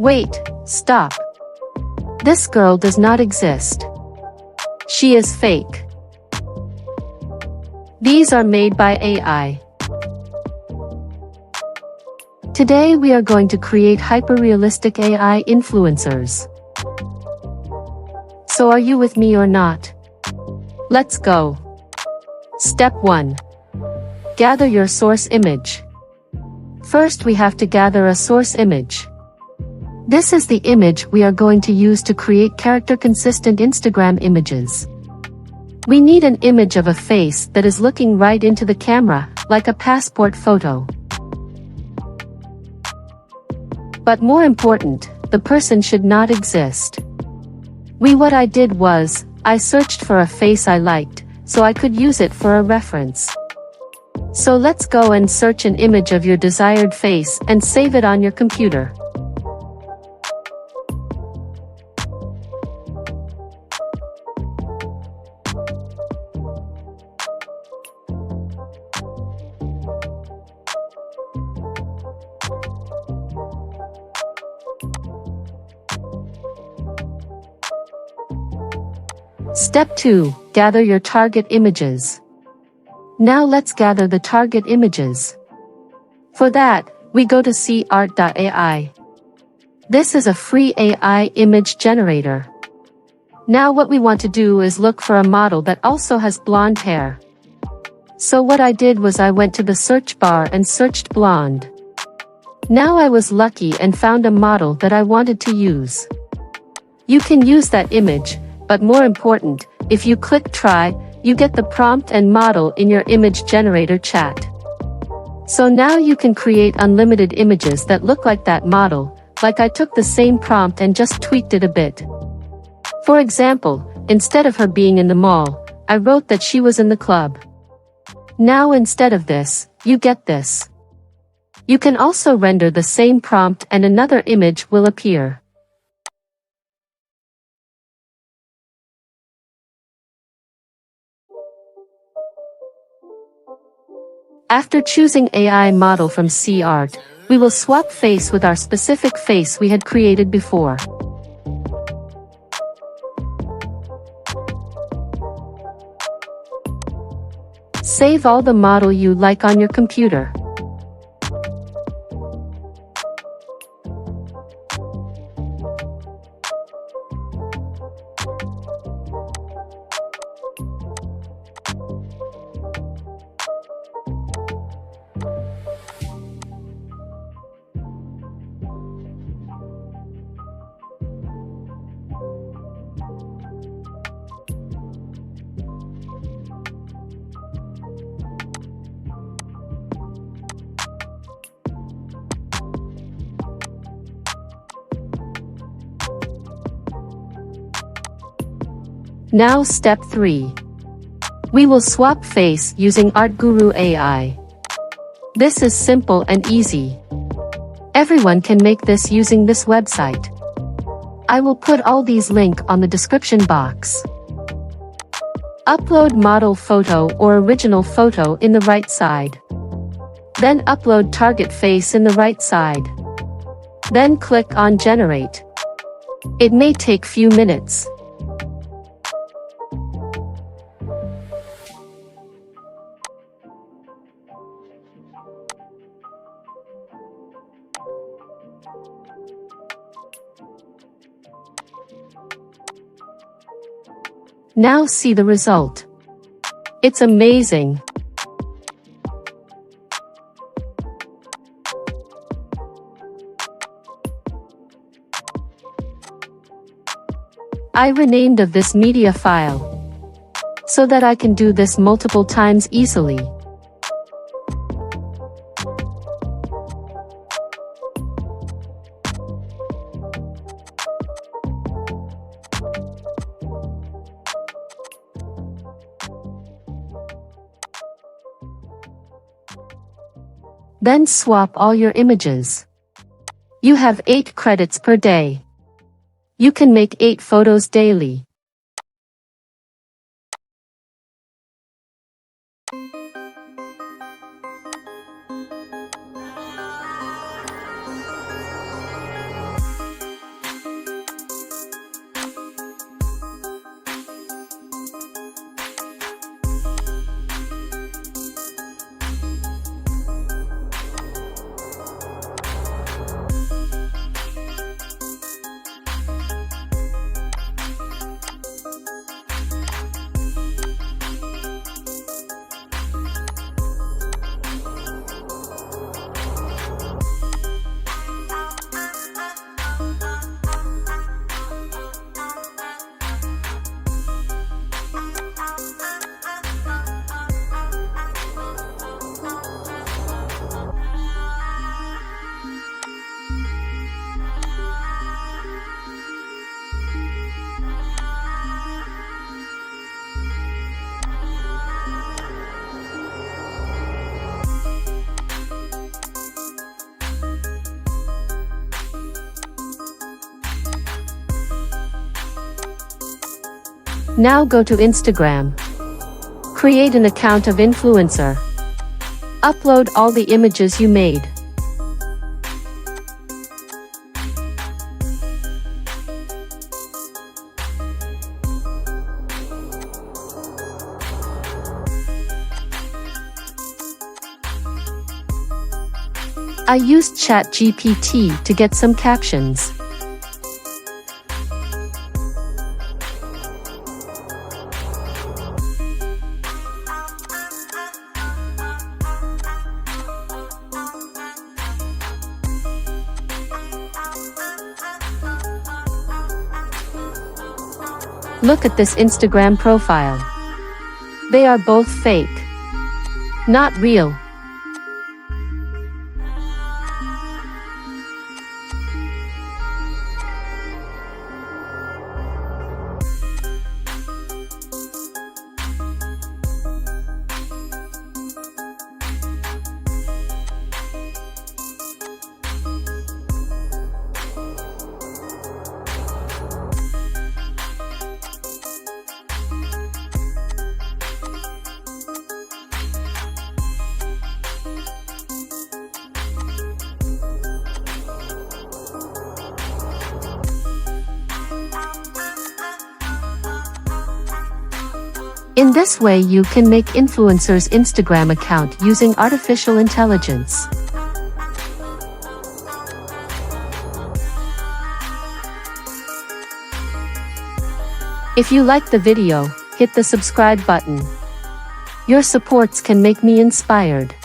Wait, stop. This girl does not exist. She is fake. These are made by AI. Today we are going to create hyper-realistic AI influencers. So are you with me or not? Let's go. Step 1. Gather your source image. First we have to gather a source image. This is the image we are going to use to create character-consistent Instagram images. We need an image of a face that is looking right into the camera, like a passport photo. But more important, the person should not exist. What I did was, I searched for a face I liked, so I could use it for a reference. So let's go and search an image of your desired face and save it on your computer. Step 2. Gather your target images. Now let's gather the target images. For that, we go to cart.ai. This is a free AI image generator. Now what we want to do is look for a model that also has blonde hair. So what I did was I went to the search bar and searched blonde. Now I was lucky and found a model that I wanted to use. You can use that image, but more important, if you click try, you get the prompt and model in your image generator chat. So now you can create unlimited images that look like that model, like I took the same prompt and just tweaked it a bit. For example, instead of her being in the mall, I wrote that she was in the club. Now instead of this, you get this. You can also render the same prompt and another image will appear. After choosing AI model from cart, we will swap face with our specific face we had created before. Save all the model you like on your computer. Now step 3. We will swap face using ArtGuru AI. This is simple and easy. Everyone can make this using this website. I will put all these links on the description box. Upload model photo or original photo in the right side. Then upload target face in the right side. Then click on generate. It may take few minutes. Now see the result. It's amazing. I renamed of this media file so that I can do this multiple times easily. Then swap all your images. You have 8 credits per day. You can make 8 photos daily. Now go to Instagram. Create an account of influencer. Upload all the images you made. I used ChatGPT to get some captions. Look at this Instagram profile. They are both fake. Not real. In this way you can make influencers' Instagram account using artificial intelligence. If you like the video, hit the subscribe button. Your supports can make me inspired.